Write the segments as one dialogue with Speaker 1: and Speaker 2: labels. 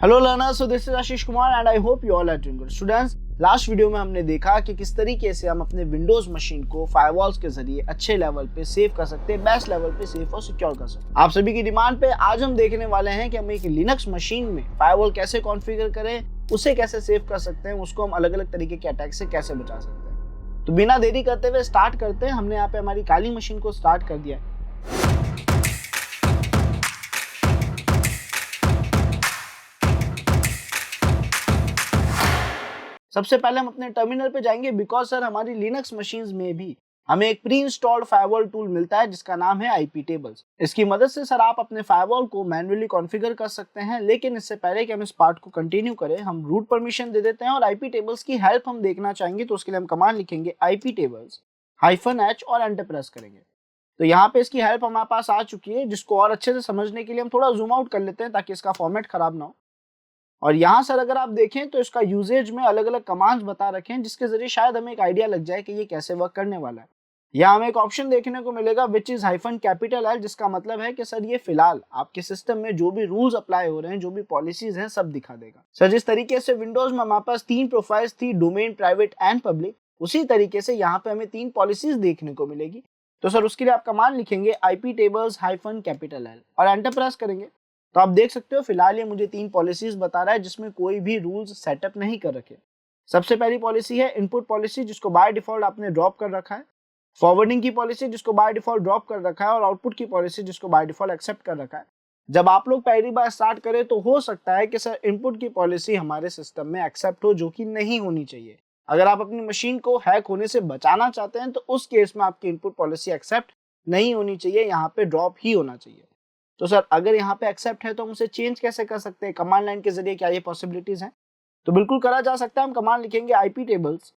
Speaker 1: Hello learners, so this is Ashish Kumar and I hope you all are doing good. Students, last video में हमने देखा कि किस तरीके से हम अपने विंडोज मशीन को फायरवॉल्स के जरिए अच्छे लेवल पे सेव कर सकते हैं, बेस्ट लेवल पे सेफ और सिक्योर कर सकते हैं। आप सभी की डिमांड पे आज हम देखने वाले हैं कि हम एक लिनक्स मशीन में फायरवॉल कैसे कॉन्फ़िगर करें, उसे कैसे सेव कर सकते हैं, उसको हम अलग अलग तरीके के अटैक से कैसे बचा सकते हैं। तो बिना देरी करते हुए स्टार्ट करते हैं। हमने यहाँ पे हमारी काली मशीन को स्टार्ट कर दिया है। सबसे पहले हम अपने टर्मिनल पे जाएंगे बिकॉज सर हमारी लिनक्स मशीन्स में भी हमें एक प्री इंस्टॉल्ड फायरवॉल टूल मिलता है जिसका नाम है आईपी टेबल्स। इसकी मदद से सर आप अपने फायरवॉल को मैन्युअली कॉन्फ़िगर कर सकते हैं। लेकिन इससे पहले कि हम इस पार्ट को कंटिन्यू करें, हम रूट परमिशन दे देते हैं और आईपी टेबल्स की हेल्प हम देखना चाहेंगे। तो उसके लिए हम कमांड लिखेंगे आईपी टेबल्स -h और एंटर प्रेस करेंगे। तो यहाँ पे इसकी हेल्प हमारे पास आ चुकी है, जिसको और अच्छे से समझने के लिए हम थोड़ा जूम आउट कर लेते हैं ताकि इसका फॉर्मेट खराब ना हो। और यहाँ सर अगर आप देखें तो इसका यूजेज में अलग अलग कमांड्स बता रखे हैं जिसके जरिए शायद हमें एक आइडिया लग जाए कि ये कैसे वर्क करने वाला है। यहाँ हमें एक ऑप्शन देखने को मिलेगा विच इज -L, जिसका मतलब है कि सर ये फिलहाल आपके सिस्टम में जो भी रूल्स अप्लाई हो रहे हैं, जो भी पॉलिसीज हैं, सब दिखा देगा। सर जिस तरीके से विंडोज में हमारे पास 3 प्रोफाइल्स थी, डोमेन, प्राइवेट एंड पब्लिक, उसी तरीके से यहाँ पे हमें 3 पॉलिसीज देखने को मिलेगी। तो सर उसके लिए आप कमांड लिखेंगे IP tables -L और एंटर प्रेस करेंगे। तो आप देख सकते हो फिलहाल ये मुझे 3 पॉलिसीज बता रहा है जिसमें कोई भी रूल्स सेटअप नहीं कर रखे। सबसे पहली पॉलिसी है इनपुट पॉलिसी, जिसको बाय डिफॉल्ट आपने ड्रॉप कर रखा है। फॉरवर्डिंग की पॉलिसी, जिसको बाय डिफॉल्ट ड्रॉप कर रखा है। और आउटपुट की पॉलिसी, जिसको बाय डिफॉल्ट एक्सेप्ट कर रखा है। जब आप लोग पहली बार स्टार्ट करें तो हो सकता है कि सर इनपुट की पॉलिसी हमारे सिस्टम में एक्सेप्ट हो, जो कि नहीं होनी चाहिए। अगर आप अपनी मशीन को हैक होने से बचाना चाहते हैं तो उस केस में आपकी इनपुट पॉलिसी एक्सेप्ट नहीं होनी चाहिए, यहाँ पे ड्रॉप ही होना चाहिए। तो सर अगर यहाँ पे एक्सेप्ट है तो हम उसे चेंज कैसे कर सकते हैं, कमांड लाइन के जरिए क्या ये पॉसिबिलिटीज हैं? तो बिल्कुल करा जा सकता है। हम कमांड लिखेंगे IP tables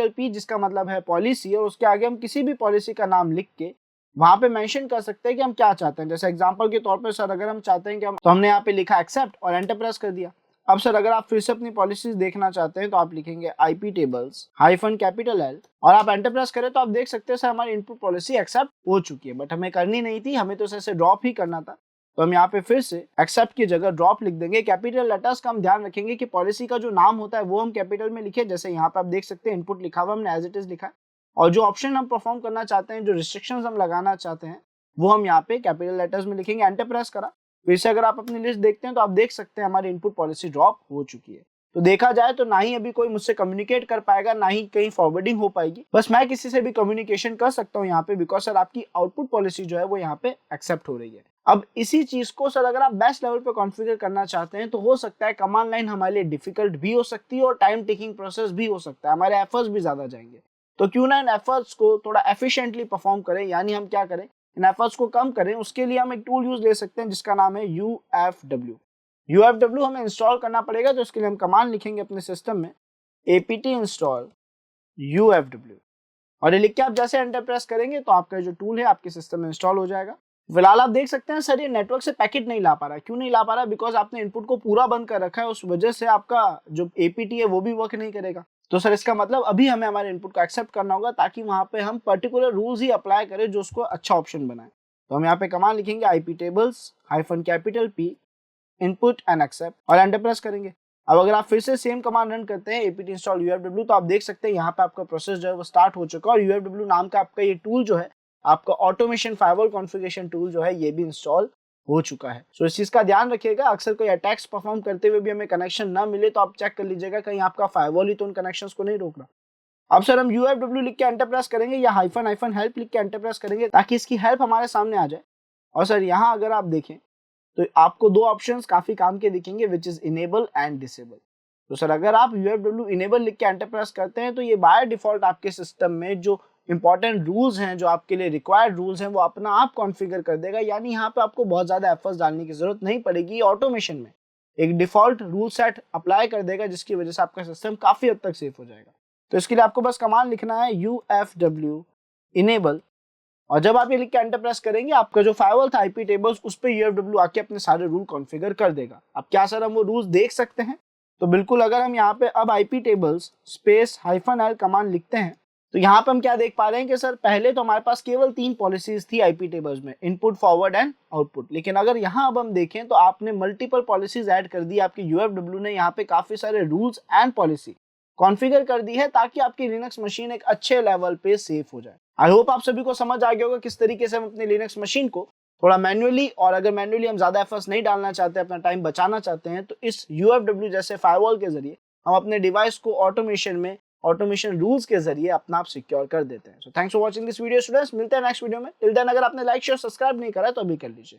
Speaker 1: -P, जिसका मतलब है पॉलिसी, और उसके आगे हम किसी भी पॉलिसी का नाम लिख के वहां पे मेंशन कर सकते हैं कि हम क्या चाहते हैं। जैसे एग्जांपल के तौर पर सर अगर हम चाहते हैं कि तो हमने यहाँ पे लिखा एक्सेप्ट और एंटर प्रेस कर दिया। अब सर अगर आप फिर से अपनी पॉलिसीज देखना चाहते हैं तो आप लिखेंगे IP tables -L और आप एंटर प्रेस करें तो आप देख सकते हैं सर हमारी इनपुट पॉलिसी एक्सेप्ट हो चुकी है। बट हमें करनी नहीं थी, हमें तो इसे ड्रॉप ही करना था। तो हम यहाँ पे फिर से एक्सेप्ट की जगह ड्रॉप लिख देंगे। कैपिटल लेटर्स का हम ध्यान रखेंगे कि पॉलिसी का जो नाम होता है वो हम कैपिटल में लिखे। जैसे यहाँ पे आप देख सकते हैं इनपुट लिखा हुआ हमने एज इट इज लिखा है, और जो ऑप्शन हम परफॉर्म करना चाहते हैं, जो रिस्ट्रिक्शंस हम लगाना चाहते हैं, वो हम यहाँ पे कैपिटल लेटर्स में लिखेंगे। एंटर प्रेस करा। फिर से अगर आप अपनी लिस्ट देखते हैं तो आप देख सकते हैं हमारी इनपुट पॉलिसी ड्रॉप हो चुकी है। तो देखा जाए तो ना ही अभी कोई मुझसे कम्युनिकेट कर पाएगा, ना ही कहीं फॉरवर्डिंग हो पाएगी। बस मैं किसी से भी कम्युनिकेशन कर सकता हूँ यहाँ पे, बिकॉज सर आपकी आउटपुट पॉलिसी जो है वो यहाँ पे एक्सेप्ट हो रही है। अब इसी चीज को सर अगर आप बेस्ट लेवल पे कॉन्फ़िगर करना चाहते हैं तो हो सकता है कमांड लाइन हमारे लिए डिफिकल्ट भी हो सकती है और टाइम टेकिंग प्रोसेस भी हो सकता है, हमारे एफर्ट्स भी ज्यादा जाएंगे। तो क्यों ना इन एफर्ट्स को थोड़ा एफिशिएंटली परफॉर्म करें, यानी हम क्या करें, इन एफर्ट्स को कम करें। उसके लिए हम एक टूल यूज ले सकते हैं जिसका नाम है UFW हमें इंस्टॉल करना पड़ेगा। तो इसके लिए हम कमांड लिखेंगे अपने सिस्टम में apt install UFW और ये लिख के आप जैसे एंटर प्रेस करेंगे तो आपका जो टूल है आपके सिस्टम में इंस्टॉल हो जाएगा। फिलहाल आप देख सकते हैं सर ये नेटवर्क से पैकेट नहीं ला पा रहा है। क्यों नहीं ला पा रहा है? बिकॉज आपने इनपुट को पूरा बंद कर रखा है, उस वजह से आपका जो APT है वो भी वर्क नहीं करेगा। तो सर इसका मतलब अभी हमें हमारे इनपुट को एक्सेप्ट करना होगा ताकि वहां पे हम पर्टिकुलर रूल्स ही अप्लाई करें जो उसको अच्छा ऑप्शन बनाए। तो हम यहाँ पे कमांड लिखेंगे IP tables -P input and except और एंटर प्रेस करेंगे। अब अगर आप फिर से सेम कमांड रन करते हैं apt install UFW तो आप देख सकते हैं यहाँ पे आपका प्रोसेस जो है वो स्टार्ट हो चुका है और UFW नाम का आपका ये टूल जो है, आपका ऑटोमेशन फायरवॉल कॉन्फ़िगरेशन टूल जो है, ये भी इंस्टॉल हो चुका है। सो इस चीज का ध्यान रखिएगा, अक्सर कोई अटैक्स परफॉर्म करते हुए भी हमें कनेक्शन ना मिले तो आप चेक कर लीजिएगा कहीं आपका फायरवॉल ही तो उन कनेक्शंस को नहीं रोक रहा। अब सर हम UFW लिख के एंटर प्रेस करेंगे या -help लिख के एंटर प्रेस करेंगे ताकि इसकी हेल्प हमारे सामने आ जाए। और सर यहाँ अगर आप देखें तो आपको 2 ऑप्शंस काफी काम के दिखेंगे, which is enable and disable. तो सर अगर आप UFW इनेबल लिख के एंटर प्रेस करते हैं तो ये बाय डिफॉल्ट आपके सिस्टम में जो इंपॉर्टेंट रूल्स हैं, जो आपके लिए रिक्वायर्ड रूल्स हैं, वो अपना आप कॉन्फ़िगर कर देगा। यानी यहाँ पे आपको बहुत ज्यादा एफर्ट्स डालने की जरूरत नहीं पड़ेगी। ऑटोमेशन में एक डिफॉल्ट रूल सेट अप्लाई कर देगा जिसकी वजह से आपका सिस्टम काफी हद तक सेफ हो जाएगा। तो इसके लिए आपको बस कमांड लिखना है UFW इनेबल और जब आप ये लिख के एंटर प्रेस करेंगे आपका जो फायरवॉल था IP tables उस पे UFW आके अपने सारे रूल कॉन्फ़िगर कर देगा। अब क्या सर हम वो रूल्स देख सकते हैं? तो बिल्कुल, अगर हम यहाँ पे अब IP tables -L कमांड लिखते हैं तो यहाँ पे हम क्या देख पा रहे हैं कि सर पहले तो हमारे पास केवल 3 पॉलिसीज थी आईपी टेबल्स में, इनपुट, फॉरवर्ड एंड आउटपुट। लेकिन अगर यहाँ अब हम देखें तो आपने मल्टीपल पॉलिसीज ऐड कर दी, आपकी यूएफडब्ल्यू ने यहाँ पे काफी सारे रूल्स एंड पॉलिसी कॉन्फ़िगर कर दी है ताकि आपकी लिनक्स मशीन एक अच्छे लेवल पे सेफ हो जाए। आई होप आप सभी को समझ आ गया होगा किस तरीके से हम अपनी लिनक्स मशीन को थोड़ा मैन्युअली, और अगर मैन्युअली हम ज्यादा एफर्ट्स नहीं डालना चाहते, अपना टाइम बचाना चाहते हैं, तो इस यूएफडब्ल्यू जैसे फायरवॉल के जरिए हम अपने डिवाइस को ऑटोमेशन रूल्स के जरिए अपना आप सिक्योर कर देते हैं। So thanks for watching this video students, मिलते हैं नेक्स्ट वीडियो में। टिल देन अगर आपने लाइक शेयर सब्सक्राइब नहीं करा तो अभी कर लीजिए।